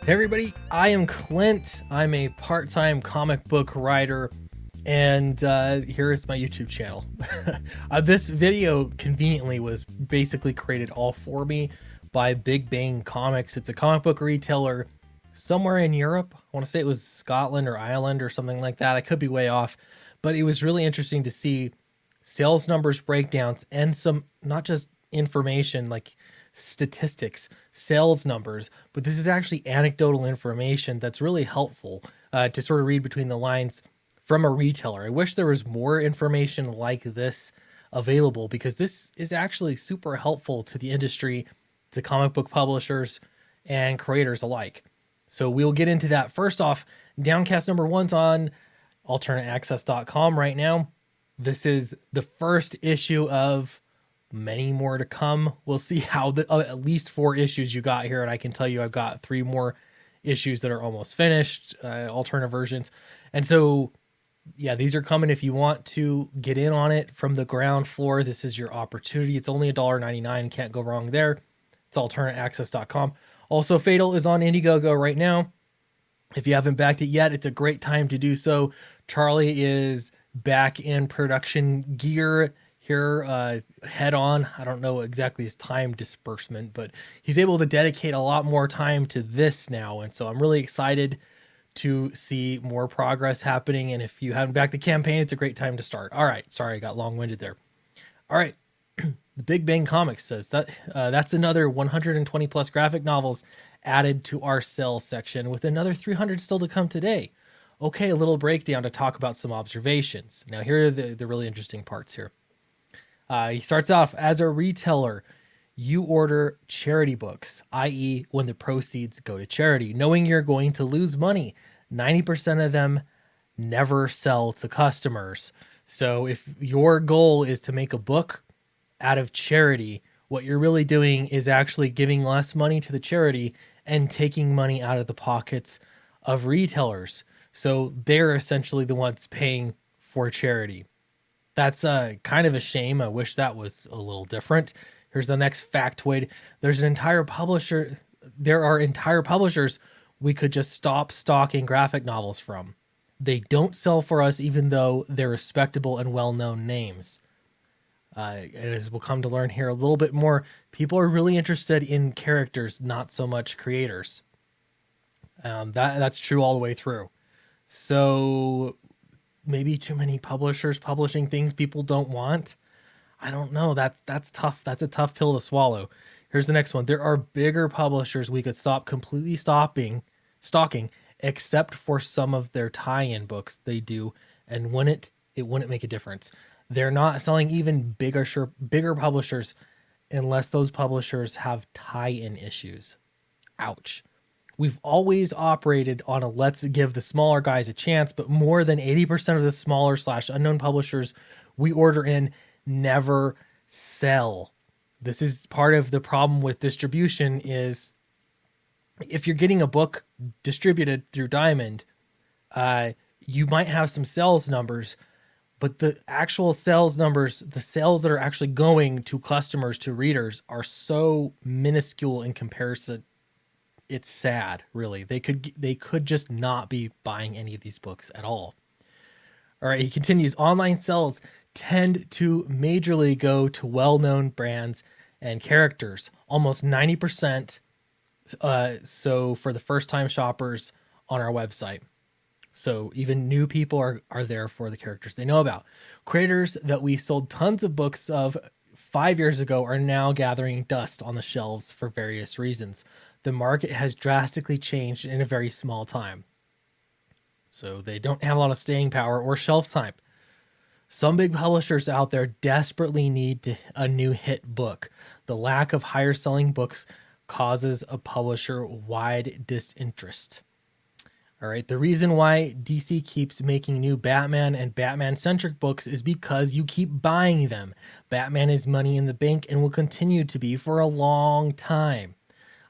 Hey everybody, I am Clint. I'm a part-time comic book writer, and here is my YouTube channel. This video conveniently was basically created all for me by Big Bang Comics. It's a comic book retailer somewhere in Europe. I want to say it was Scotland or Ireland or something like that. I could be way off, but it was really interesting to see sales numbers breakdowns and some not just information like statistics, sales numbers, but this is actually anecdotal information that's really helpful to sort of read between the lines from a retailer. I wish there was more information like this available because this is actually super helpful to the industry, to comic book publishers and creators alike. So we'll get into that. First off, Downcast number one's on alternateaccess.com right now. This is the first issue of many more to come. We'll see how at least 4 issues you got here, and I can tell you I've got 3 more issues that are almost finished, alternate versions. And so yeah, these are coming. If you want to get in on it from the ground floor, this is your opportunity. It's only $1.99, can't go wrong there. It's alternateaccess.com. Also, Fatal is on Indiegogo right now. If you haven't backed it yet, it's a great time to do so. Charlie is back in production gear here, head on. I don't know exactly his time disbursement, but he's able to dedicate a lot more time to this now. And so I'm really excited to see more progress happening. And if you haven't backed the campaign, it's a great time to start. All right. Sorry, I got long-winded there. All right. The Big Bang Comics says that that's another 120 plus graphic novels added to our sales section, with another 300 still to come today. Okay, a little breakdown to talk about some observations. Now, here are the really interesting parts here. He starts off, as a retailer, you order charity books, i.e. when the proceeds go to charity, knowing you're going to lose money. 90% of them never sell to customers. So if your goal is to make a book out of charity, what you're really doing is actually giving less money to the charity and taking money out of the pockets of retailers. So they're essentially the ones paying for charity. That's kind of a shame. I wish that was a little different. Here's the next factoid. There are entire publishers we could just stop stocking graphic novels from. They don't sell for us even though they're respectable and well-known names. And as we'll come to learn here a little bit more, people are really interested in characters, not so much creators. That's true all the way through. So maybe too many publishers publishing things people don't want. I don't know. That's tough. That's a tough pill to swallow. Here's the next one. There are bigger publishers we could stop completely stocking, except for some of their tie-in books they do, and it wouldn't make a difference. They're not selling even bigger publishers unless those publishers have tie-in issues. Ouch. We've always operated on a let's give the smaller guys a chance, but more than 80% of the smaller / unknown publishers we order in never sell. This is part of the problem with distribution is if you're getting a book distributed through Diamond, you might have some sales numbers, but the actual sales numbers, the sales that are actually going to customers, to readers, are so minuscule in comparison. It's sad, really. They could just not be buying any of these books at all. All right, he continues. Online sales tend to majorly go to well-known brands and characters, almost 90%. So for the first-time shoppers on our website. So even new people are there for the characters they know about. Creators that we sold tons of books of 5 years ago are now gathering dust on the shelves for various reasons. The market has drastically changed in a very small time. So they don't have a lot of staying power or shelf time. Some big publishers out there desperately need a new hit book. The lack of higher selling books causes a publisher wide disinterest. All right, the reason why DC keeps making new Batman and Batman-centric books is because you keep buying them. Batman is money in the bank and will continue to be for a long time.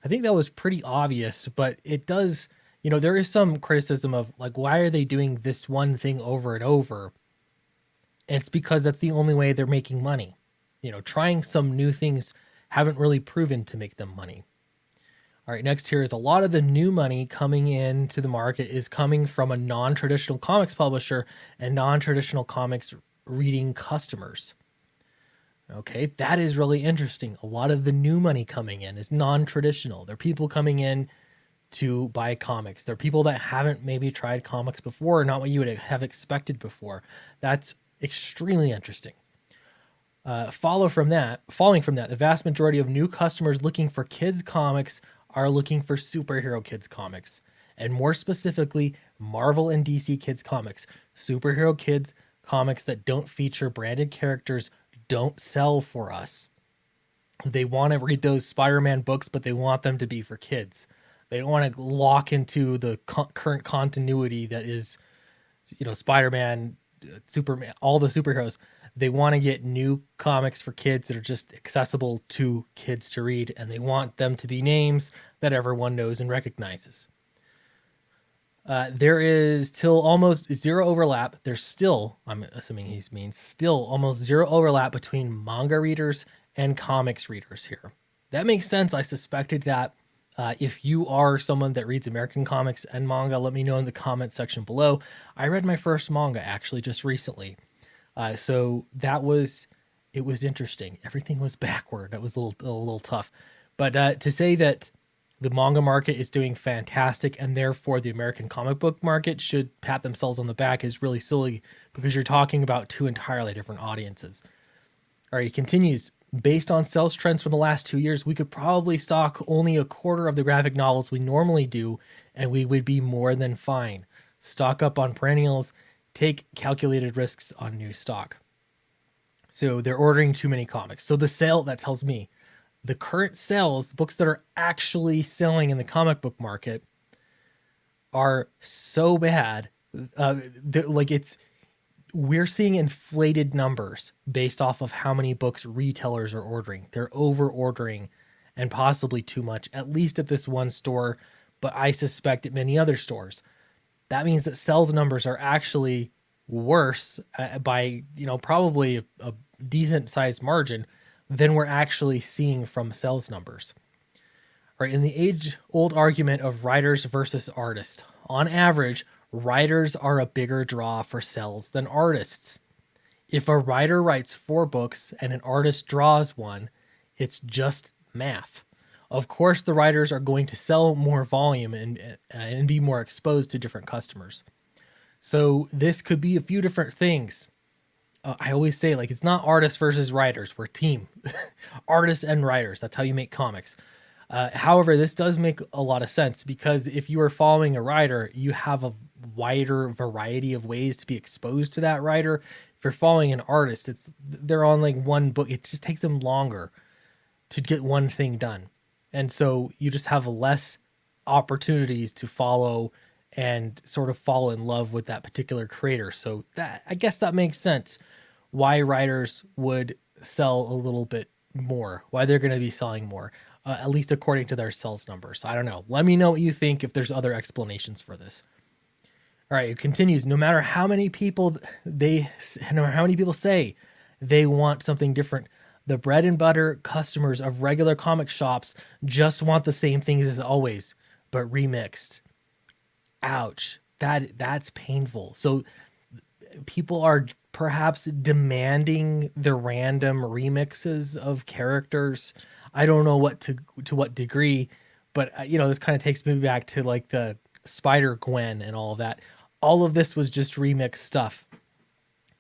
I think that was pretty obvious, but it does, there is some criticism of like, why are they doing this one thing over and over? And it's because that's the only way they're making money. Trying some new things haven't really proven to make them money. All right, next here is a lot of the new money coming into the market is coming from a non-traditional comics publisher and non-traditional comics reading customers. Okay, that is really interesting. A lot of the new money coming in is non-traditional. They're people coming in to buy comics. They're people that haven't maybe tried comics before, or not what you would have expected before. That's extremely interesting. Falling from that, the vast majority of new customers looking for kids comics are looking for superhero kids comics, and more specifically, Marvel and DC kids comics. Superhero kids comics that don't feature branded characters don't sell for us. They want to read those Spider-Man books, but they want them to be for kids. They don't want to lock into the current continuity that is, Spider-Man, Superman, all the superheroes. They want to get new comics for kids that are just accessible to kids to read, and they want them to be names that everyone knows and recognizes. There is still almost zero overlap. There's still, I'm assuming he means still almost zero overlap between manga readers and comics readers here. That makes sense. I suspected that. If you are someone that reads American comics and manga, let me know in the comment section below. I read my first manga actually just recently. So it was interesting. Everything was backward. That was a little tough. But to say that the manga market is doing fantastic and therefore the American comic book market should pat themselves on the back is really silly, because you're talking about two entirely different audiences. All right, he continues. Based on sales trends from the last 2 years, we could probably stock only a quarter of the graphic novels we normally do, and we would be more than fine. Stock up on perennials, take calculated risks on new stock. So they're ordering too many comics. So the sale, that tells me the current sales, books that are actually selling in the comic book market, are so bad. We're seeing inflated numbers based off of how many books retailers are ordering. They're over ordering, and possibly too much, at least at this one store, but I suspect at many other stores. That means that sales numbers are actually worse by, probably a decent sized margin than we're actually seeing from sales numbers. All right, in the age-old argument of writers versus artists, on average, writers are a bigger draw for sales than artists. If a writer writes 4 books and an artist draws one, it's just math. Of course, the writers are going to sell more volume and be more exposed to different customers. So this could be a few different things. I always say, it's not artists versus writers. We're team. Artists and writers. That's how you make comics. However, this does make a lot of sense, because if you are following a writer, you have a wider variety of ways to be exposed to that writer. If you're following an artist, they're on one book. It just takes them longer to get one thing done. And so you just have less opportunities to follow and sort of fall in love with that particular creator. So I guess that makes sense why writers would sell a little bit more, why they're going to be selling more, at least according to their sales numbers. I don't know. Let me know what you think, if there's other explanations for this. All right, it continues. No matter how many people say they want something different, the bread and butter customers of regular comic shops just want the same things as always, but remixed. Ouch. That's painful. So people are perhaps demanding the random remixes of characters. I don't know to what degree, but this kind of takes me back to the Spider-Gwen and all of that. All of this was just remix stuff.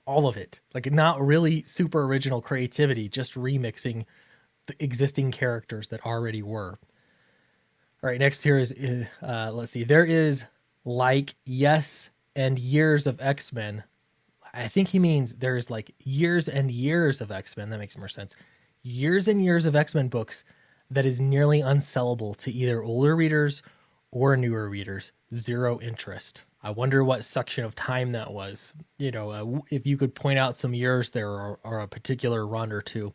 All of it. Not really super original creativity, just remixing the existing characters that already were. All right, next here is, let's see. There is yes and years of X-Men. I think he means there's years and years of X-Men. That makes more sense. Years and years of X-Men books that is nearly unsellable to either older readers or newer readers. Zero interest. I wonder what section of time that was. If you could point out some years there, or a particular run or two.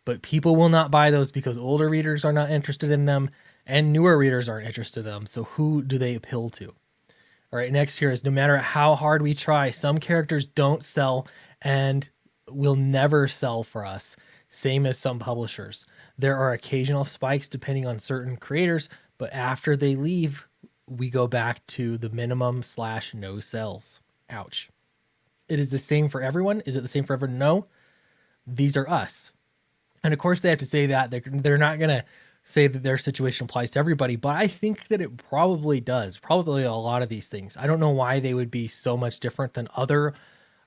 But people will not buy those because older readers are not interested in them and newer readers aren't interested in them. So who do they appeal to? All right, next here is, no matter how hard we try, some characters don't sell and will never sell for us. Same as some publishers. There are occasional spikes depending on certain creators, but after they leave, we go back to the minimum / no sales. Ouch. It is the same for everyone. Is it the same for everyone? No. These are us. And of course, they have to say that. They're not going to say that their situation applies to everybody, but I think that it probably does. Probably a lot of these things. I don't know why they would be so much different than other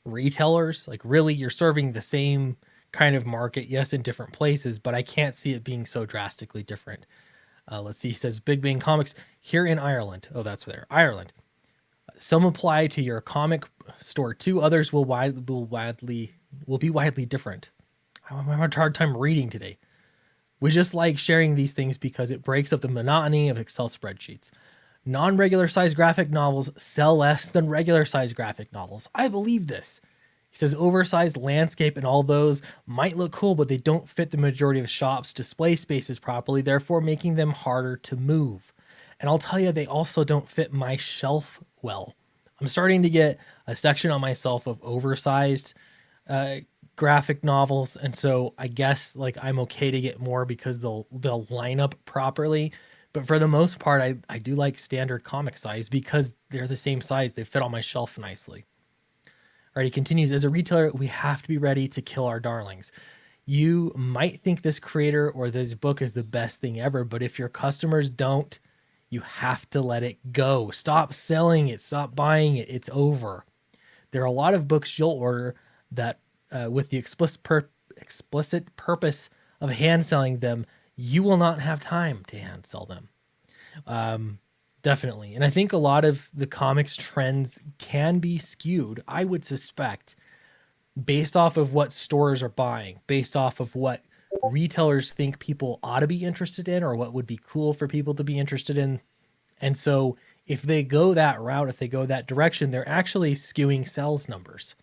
retailers. Like, really, you're serving the same kind of market, yes, in different places, but I can't see it being so drastically different. Let's see. He says Big Bang Comics here in Ireland. Oh, that's where Ireland. Some apply to your comic store too. Others will be widely different. I'm having a hard time reading today. We just like sharing these things because it breaks up the monotony of Excel spreadsheets. Non-regular size graphic novels sell less than regular size graphic novels. I believe this. He says oversized landscape and all those might look cool, but they don't fit the majority of shops' display spaces properly, therefore making them harder to move. And I'll tell you, they also don't fit my shelf well. I'm starting to get a section on myself of oversized graphic novels, and so I guess like I'm okay to get more because they'll line up properly. But for the most part, I do like standard comic size because they're the same size. They fit on my shelf nicely. All right, he continues, as a retailer, we have to be ready to kill our darlings. You might think this creator or this book is the best thing ever, but if your customers don't, you have to let it go. Stop selling it. Stop buying it. It's over. There are a lot of books you'll order that with the explicit purpose of hand selling them, you will not have time to hand sell them. Definitely. And I think a lot of the comics trends can be skewed, I would suspect, based off of what stores are buying, based off of what retailers think people ought to be interested in or what would be cool for people to be interested in. And so if they go that route, if they go that direction, they're actually skewing sales numbers,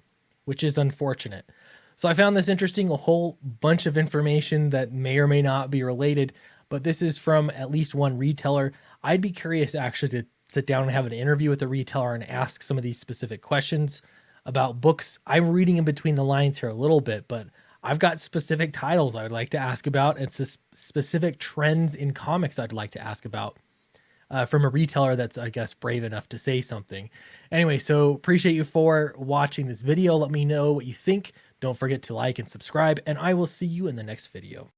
which is unfortunate. So I found this interesting, a whole bunch of information that may or may not be related, but this is from at least one retailer. I'd be curious actually to sit down and have an interview with a retailer and ask some of these specific questions about books. I'm reading in between the lines here a little bit, but I've got specific titles I would like to ask about and specific trends in comics I'd like to ask about from a retailer that's, I guess, brave enough to say something. Anyway, so appreciate you for watching this video. Let me know what you think. Don't forget to like and subscribe, and I will see you in the next video.